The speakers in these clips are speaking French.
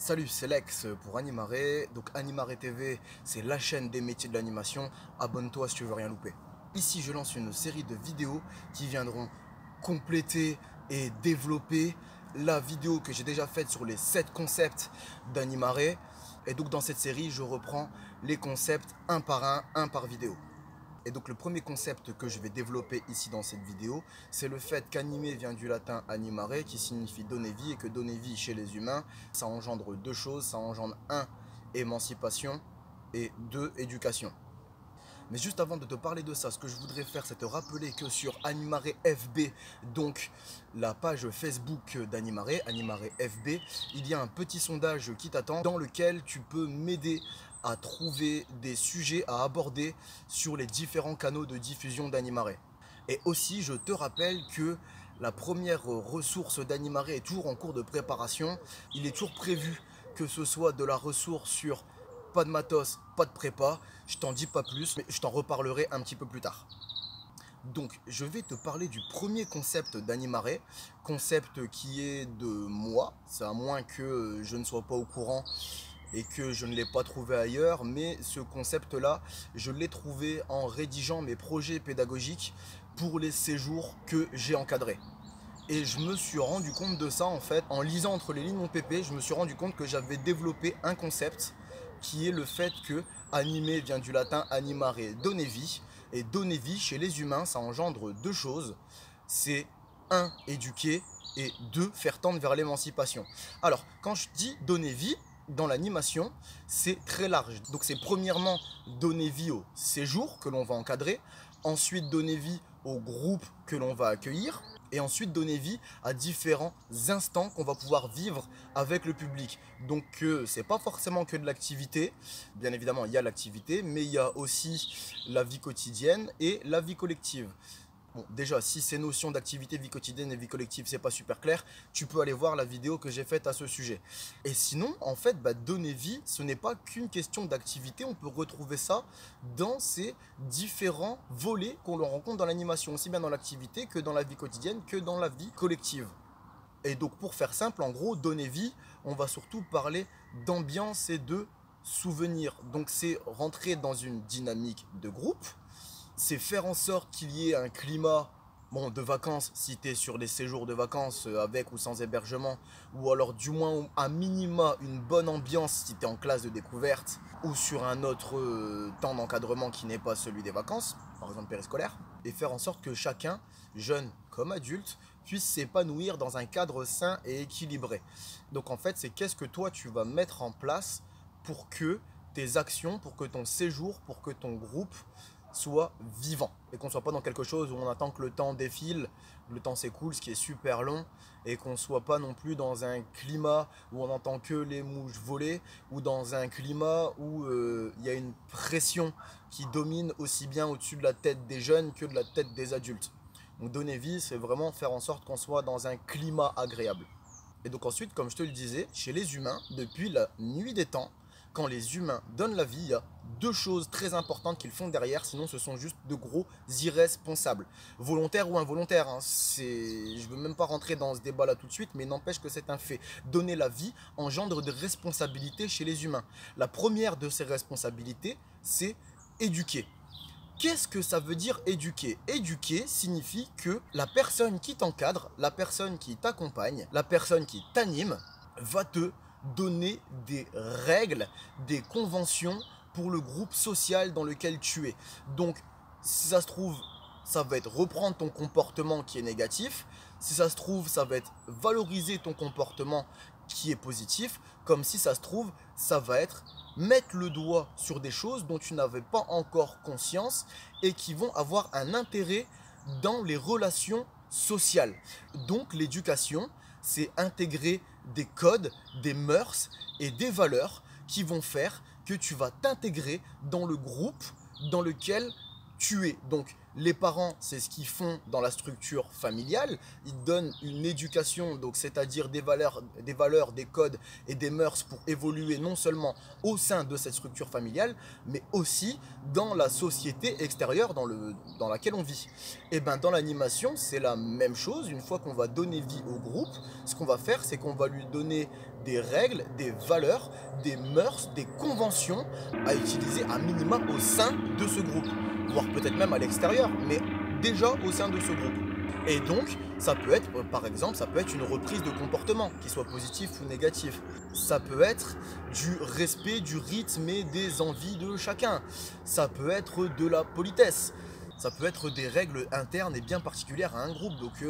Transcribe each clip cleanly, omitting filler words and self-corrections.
Salut, c'est Lex pour Animare. Donc Animare TV, c'est la chaîne des métiers de l'animation. Abonne-toi si tu veux rien louper. Ici, je lance une série de vidéos qui viendront compléter et développer la vidéo que j'ai déjà faite sur les 7 concepts d'Animare. Et donc dans cette série, je reprends les concepts un par vidéo. Et donc le premier concept que je vais développer ici dans cette vidéo, c'est le fait qu'animer vient du latin animare qui signifie donner vie, et que donner vie chez les humains, ça engendre deux choses, ça engendre un, émancipation, et deux, éducation. Mais juste avant de te parler de ça, ce que je voudrais faire, c'est te rappeler que sur Animare FB, donc la page Facebook d'Animare, Animare FB, il y a un petit sondage qui t'attend dans lequel tu peux m'aider à trouver des sujets à aborder sur les différents canaux de diffusion d'Animare. Et aussi, je te rappelle que la première ressource d'Animare est toujours en cours de préparation. Il est toujours prévu que ce soit de la ressource sur pas de matos, pas de prépa. Je t'en dis pas plus, mais je t'en reparlerai un petit peu plus tard. Donc, je vais te parler du premier concept d'Animare, concept qui est de moi. C'est à moins que je ne sois pas au courant et que je ne l'ai pas trouvé ailleurs, mais ce concept-là, je l'ai trouvé en rédigeant mes projets pédagogiques pour les séjours que j'ai encadrés. Et je me suis rendu compte de ça en fait, en lisant entre les lignes mon PP, je me suis rendu compte que j'avais développé un concept qui est le fait que animer vient du latin animare, donner vie, et donner vie chez les humains, ça engendre deux choses, c'est un, éduquer, et deux, faire tendre vers l'émancipation. Alors, quand je dis donner vie, dans l'animation, c'est très large. Donc c'est premièrement donner vie au séjour que l'on va encadrer, ensuite donner vie au groupe que l'on va accueillir, et ensuite donner vie à différents instants qu'on va pouvoir vivre avec le public. Donc c'est pas forcément que de l'activité, bien évidemment il y a l'activité, mais il y a aussi la vie quotidienne et la vie collective. Bon, déjà, si ces notions d'activité, vie quotidienne et vie collective, c'est pas super clair, tu peux aller voir la vidéo que j'ai faite à ce sujet. Et sinon, en fait, donner vie, ce n'est pas qu'une question d'activité, on peut retrouver ça dans ces différents volets qu'on le rencontre dans l'animation, aussi bien dans l'activité que dans la vie quotidienne, que dans la vie collective. Et donc, pour faire simple, en gros, donner vie, on va surtout parler d'ambiance et de souvenirs. Donc, c'est rentrer dans une dynamique de groupe, c'est faire en sorte qu'il y ait un climat de vacances, si tu es sur des séjours de vacances avec ou sans hébergement, ou alors du moins à minima une bonne ambiance si tu es en classe de découverte, ou sur un autre temps d'encadrement qui n'est pas celui des vacances, par exemple périscolaire, et faire en sorte que chacun, jeune comme adulte, puisse s'épanouir dans un cadre sain et équilibré. Donc en fait, c'est qu'est-ce que toi tu vas mettre en place pour que tes actions, pour que ton séjour, pour que ton groupe soit vivant et qu'on soit pas dans quelque chose où on attend que le temps défile, le temps s'écoule, ce qui est super long, et qu'on soit pas non plus dans un climat où on n'entend que les mouches voler, ou dans un climat où il y a une pression qui domine aussi bien au-dessus de la tête des jeunes que de la tête des adultes. Donc donner vie, c'est vraiment faire en sorte qu'on soit dans un climat agréable. Et donc ensuite, comme je te le disais, chez les humains, depuis la nuit des temps, quand les humains donnent la vie, il y a deux choses très importantes qu'ils font derrière, sinon ce sont juste de gros irresponsables. Volontaires ou involontaires, hein, je ne veux même pas rentrer dans ce débat-là tout de suite, mais n'empêche que c'est un fait. Donner la vie engendre des responsabilités chez les humains. La première de ces responsabilités, c'est éduquer. Qu'est-ce que ça veut dire éduquer? Éduquer signifie que la personne qui t'encadre, la personne qui t'accompagne, la personne qui t'anime, va te donner des règles, des conventions pour le groupe social dans lequel tu es. Donc, si ça se trouve, ça va être reprendre ton comportement qui est négatif. Si ça se trouve, ça va être valoriser ton comportement qui est positif. Comme si ça se trouve, ça va être mettre le doigt sur des choses dont tu n'avais pas encore conscience et qui vont avoir un intérêt dans les relations sociales. Donc, l'éducation, c'est intégrer des codes, des mœurs et des valeurs qui vont faire que tu vas t'intégrer dans le groupe dans lequel tu es. Donc les parents, c'est ce qu'ils font dans la structure familiale. Ils donnent une éducation, donc c'est-à-dire des valeurs, des codes et des mœurs pour évoluer non seulement au sein de cette structure familiale, mais aussi dans la société extérieure dans laquelle on vit. Et bien dans l'animation, c'est la même chose. Une fois qu'on va donner vie au groupe, ce qu'on va faire, c'est qu'on va lui donner des règles, des valeurs, des mœurs, des conventions à utiliser à minima au sein de ce groupe, voire peut-être même à l'extérieur, mais déjà au sein de ce groupe. Et donc, ça peut être, par exemple, ça peut être une reprise de comportement, qu'il soit positif ou négatif. Ça peut être du respect du rythme et des envies de chacun. Ça peut être de la politesse. Ça peut être des règles internes et bien particulières à un groupe. Donc,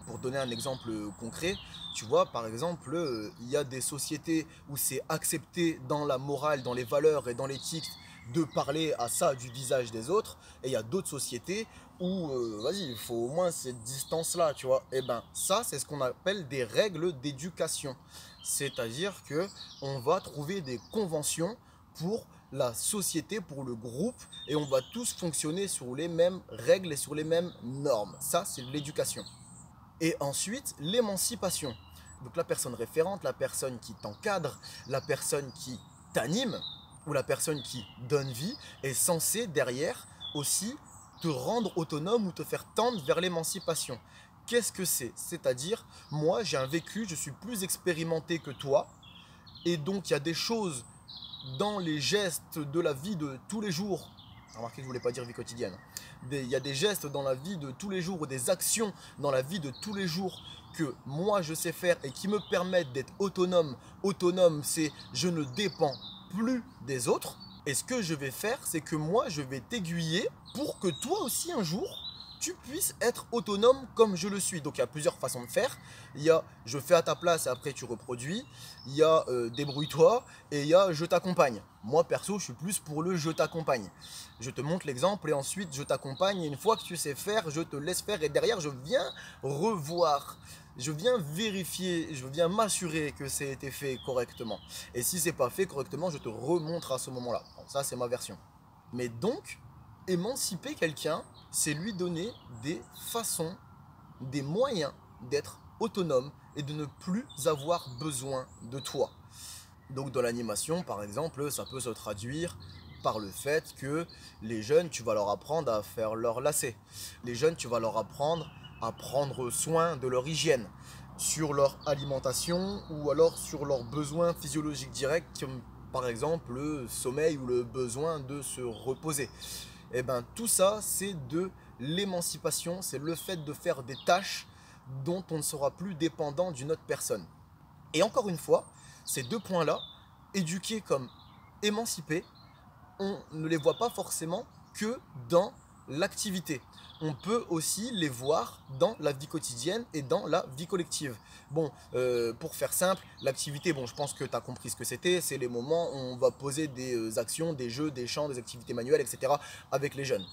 pour donner un exemple concret, tu vois, par exemple, il y a des sociétés où c'est accepté dans la morale, dans les valeurs et dans l'éthique de parler à ça du visage des autres, et il y a d'autres sociétés où, vas-y, il faut au moins cette distance-là, tu vois. Et ben, ça, c'est ce qu'on appelle des règles d'éducation. C'est-à-dire que on va trouver des conventions pour la société, pour le groupe, et on va tous fonctionner sur les mêmes règles et sur les mêmes normes. Ça, c'est l'éducation. Et ensuite, l'émancipation. Donc la personne référente, la personne qui t'encadre, la personne qui t'anime, ou la personne qui donne vie, est censée derrière aussi te rendre autonome ou te faire tendre vers l'émancipation. Qu'est-ce que c'est? C'est-à-dire, moi j'ai un vécu, je suis plus expérimenté que toi, et donc il y a des choses dans les gestes de la vie de tous les jours. Remarquez que je ne voulais pas dire vie quotidienne. Il y a des gestes dans la vie de tous les jours ou des actions dans la vie de tous les jours que moi je sais faire et qui me permettent d'être autonome. Autonome, c'est je ne dépends plus des autres. Et ce que je vais faire, c'est que moi je vais t'aiguiller pour que toi aussi un jour tu puisses être autonome comme je le suis. Donc il y a plusieurs façons de faire. Il y a je fais à ta place et après tu reproduis. Il y a débrouille-toi et il y a je t'accompagne. Moi perso je suis plus pour le je t'accompagne. Je te montre l'exemple et ensuite je t'accompagne. Et une fois que tu sais faire, je te laisse faire et derrière je viens revoir. Je viens vérifier, je viens m'assurer que ça a été fait correctement. Et si c'est pas fait correctement, je te remontre à ce moment-là. Bon, ça c'est ma version. Mais donc, émanciper quelqu'un, c'est lui donner des façons, des moyens d'être autonome et de ne plus avoir besoin de toi. Donc dans l'animation, par exemple, ça peut se traduire par le fait que les jeunes, tu vas leur apprendre à faire leur lacet. Les jeunes, tu vas leur apprendre à prendre soin de leur hygiène, sur leur alimentation ou alors sur leurs besoins physiologiques directs, comme par exemple le sommeil ou le besoin de se reposer. Et bien tout ça, c'est de l'émancipation, c'est le fait de faire des tâches dont on ne sera plus dépendant d'une autre personne. Et encore une fois, ces deux points-là, éduquer comme émanciper, on ne les voit pas forcément que dans l'activité. On peut aussi les voir dans la vie quotidienne et dans la vie collective. Bon, pour faire simple, l'activité, bon, je pense que tu as compris ce que c'était. C'est les moments où on va poser des actions, des jeux, des chants, des activités manuelles, etc. avec les jeunes.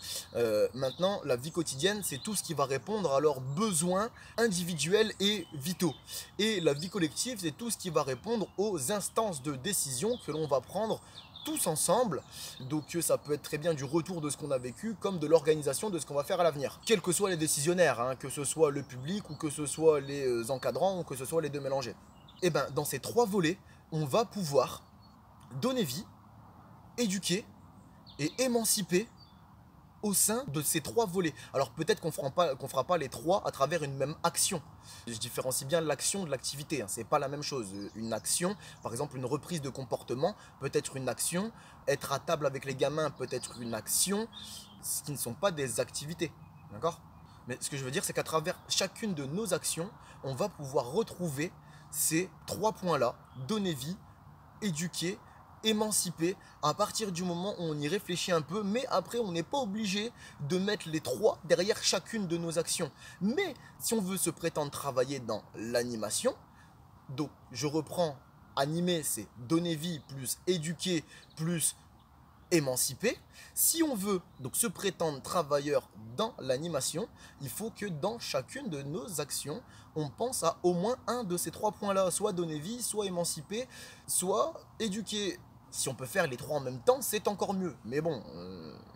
Maintenant, la vie quotidienne, c'est tout ce qui va répondre à leurs besoins individuels et vitaux. Et la vie collective, c'est tout ce qui va répondre aux instances de décision que l'on va prendre tous ensemble. Donc ça peut être très bien du retour de ce qu'on a vécu comme de l'organisation de ce qu'on va faire à l'avenir. Quels que soient les décisionnaires, hein, que ce soit le public ou que ce soit les encadrants ou que ce soit les deux mélangés. Et bien dans ces trois volets, on va pouvoir donner vie, éduquer et émanciper au sein de ces trois volets. Alors peut-être qu'on fera pas les trois à travers une même action. Je différencie bien l'action de l'activité, hein. C'est pas la même chose. Une action, par exemple une reprise de comportement, peut être une action. Être à table avec les gamins peut être une action, ce qui ne sont pas des activités. D'accord? Mais ce que je veux dire, c'est qu'à travers chacune de nos actions, on va pouvoir retrouver ces trois points-là: donner vie, éduquer, émanciper, à partir du moment où on y réfléchit un peu, mais après on n'est pas obligé de mettre les trois derrière chacune de nos actions. Mais si on veut se prétendre travailler dans l'animation, donc je reprends, animer c'est donner vie plus éduquer plus émanciper. Si on veut donc se prétendre travailleur dans l'animation, il faut que dans chacune de nos actions, on pense à au moins un de ces trois points-là, soit donner vie, soit émanciper, soit éduquer. Si on peut faire les trois en même temps, c'est encore mieux. Mais bon,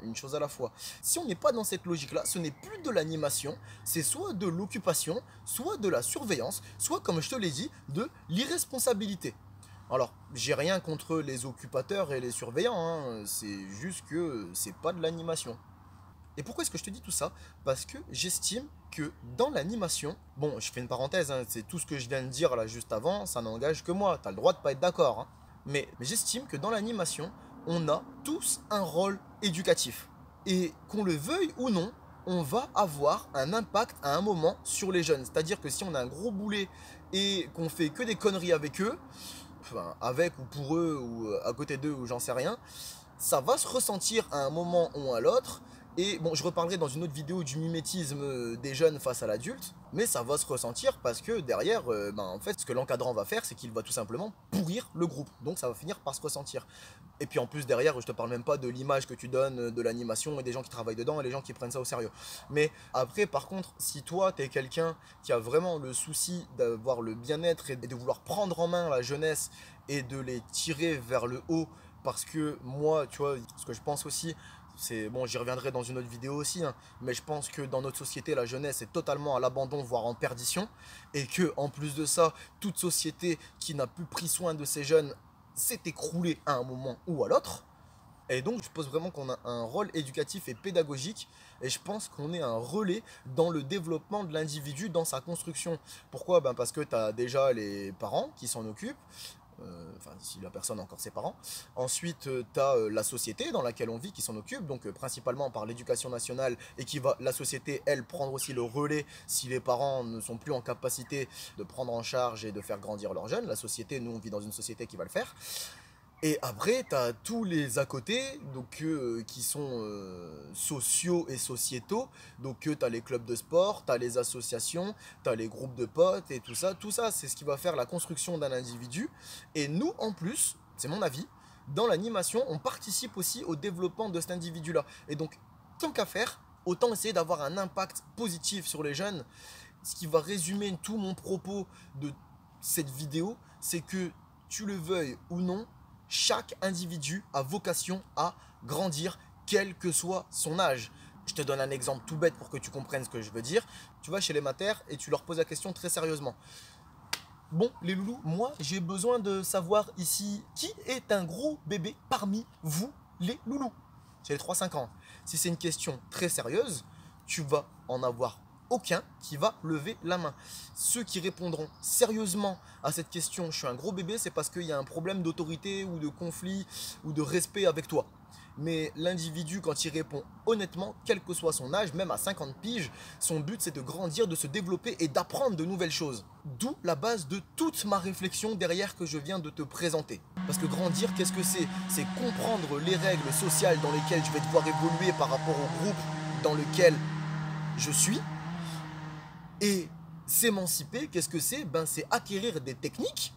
une chose à la fois. Si on n'est pas dans cette logique-là, ce n'est plus de l'animation, c'est soit de l'occupation, soit de la surveillance, soit, comme je te l'ai dit, de l'irresponsabilité. Alors, j'ai rien contre les occupateurs et les surveillants, hein, c'est juste que c'est pas de l'animation. Et pourquoi est-ce que je te dis tout ça? Parce que j'estime que dans l'animation, bon, je fais une parenthèse, hein, c'est tout ce que je viens de dire là juste avant, ça n'engage que moi, tu as le droit de pas être d'accord, hein. Mais j'estime que dans l'animation, on a tous un rôle éducatif. Et qu'on le veuille ou non, on va avoir un impact à un moment sur les jeunes. C'est-à-dire que si on a un gros boulet et qu'on fait que des conneries avec eux, enfin, avec ou pour eux ou à côté d'eux ou j'en sais rien, ça va se ressentir à un moment ou à l'autre. Et bon, je reparlerai dans une autre vidéo du mimétisme des jeunes face à l'adulte, mais ça va se ressentir parce que derrière, en fait, ce que l'encadrant va faire, c'est qu'il va tout simplement pourrir le groupe. Donc ça va finir par se ressentir. Et puis en plus derrière, je te parle même pas de l'image que tu donnes de l'animation et des gens qui travaillent dedans et les gens qui prennent ça au sérieux. Mais après, par contre, si toi, tu es quelqu'un qui a vraiment le souci d'avoir le bien-être et de vouloir prendre en main la jeunesse et de les tirer vers le haut, parce que moi, tu vois, ce que je pense aussi, c'est bon, j'y reviendrai dans une autre vidéo aussi, hein, mais je pense que dans notre société, la jeunesse est totalement à l'abandon, voire en perdition, et que en plus de ça, toute société qui n'a plus pris soin de ses jeunes s'est écroulée à un moment ou à l'autre. Et donc, je pense vraiment qu'on a un rôle éducatif et pédagogique, et je pense qu'on est un relais dans le développement de l'individu, dans sa construction. Pourquoi? Ben parce que tu as déjà les parents qui s'en occupent, enfin si la personne a encore ses parents. Ensuite, tu as la société dans laquelle on vit qui s'en occupe, donc principalement par l'éducation nationale, et qui va, la société, elle, prendre aussi le relais si les parents ne sont plus en capacité de prendre en charge et de faire grandir leurs jeunes. La société, nous on vit dans une société qui va le faire. Et après, tu as tous les à côté, donc qui sont sociaux et sociétaux. Donc tu as les clubs de sport, tu as les associations, tu as les groupes de potes et tout ça. Tout ça, c'est ce qui va faire la construction d'un individu. Et nous, en plus, c'est mon avis, dans l'animation, on participe aussi au développement de cet individu-là. Et donc, tant qu'à faire, autant essayer d'avoir un impact positif sur les jeunes. Ce qui va résumer tout mon propos de cette vidéo, c'est que tu le veuilles ou non, chaque individu a vocation à grandir, quel que soit son âge. Je te donne un exemple tout bête pour que tu comprennes ce que je veux dire. Tu vas chez les matères et tu leur poses la question très sérieusement. Bon, les loulous, moi, j'ai besoin de savoir ici qui est un gros bébé parmi vous, les loulous. C'est les 3-5 ans. Si c'est une question très sérieuse, tu vas en avoir aucun qui va lever la main. Ceux qui répondront sérieusement à cette question, je suis un gros bébé, c'est parce qu'il y a un problème d'autorité ou de conflit ou de respect avec toi. Mais l'individu, quand il répond honnêtement, quel que soit son âge, même à 50 piges, son but c'est de grandir, de se développer et d'apprendre de nouvelles choses. D'où la base de toute ma réflexion derrière que je viens de te présenter. Parce que grandir, qu'est-ce que c'est? C'est comprendre les règles sociales dans lesquelles je vais devoir évoluer par rapport au groupe dans lequel je suis. Et s'émanciper, qu'est-ce que c'est? Ben, c'est acquérir des techniques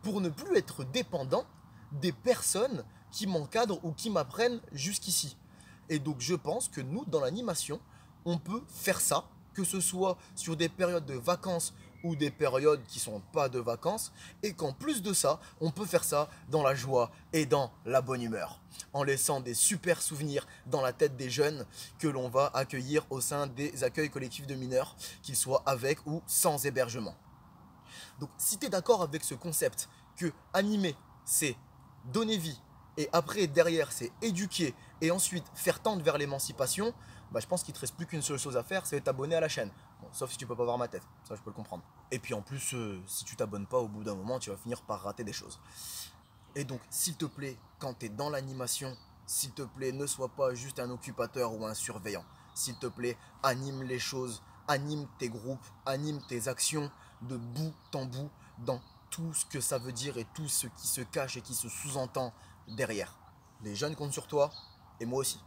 pour ne plus être dépendant des personnes qui m'encadrent ou qui m'apprennent jusqu'ici. Et donc je pense que nous, dans l'animation, on peut faire ça, que ce soit sur des périodes de vacances ou des périodes qui ne sont pas de vacances, et qu'en plus de ça, on peut faire ça dans la joie et dans la bonne humeur, en laissant des super souvenirs dans la tête des jeunes que l'on va accueillir au sein des accueils collectifs de mineurs, qu'ils soient avec ou sans hébergement. Donc si tu es d'accord avec ce concept que animer, c'est donner vie, et après derrière c'est éduquer, et ensuite faire tendre vers l'émancipation, bah, je pense qu'il ne te reste plus qu'une seule chose à faire, c'est t'abonner à la chaîne. Bon, sauf si tu peux pas voir ma tête, ça je peux le comprendre. Et puis en plus, si tu t'abonnes pas, au bout d'un moment, tu vas finir par rater des choses. Et donc, s'il te plaît, quand tu es dans l'animation, s'il te plaît, ne sois pas juste un occupateur ou un surveillant. S'il te plaît, anime les choses, anime tes groupes, anime tes actions de bout en bout dans tout ce que ça veut dire et tout ce qui se cache et qui se sous-entend derrière. Les jeunes comptent sur toi et moi aussi.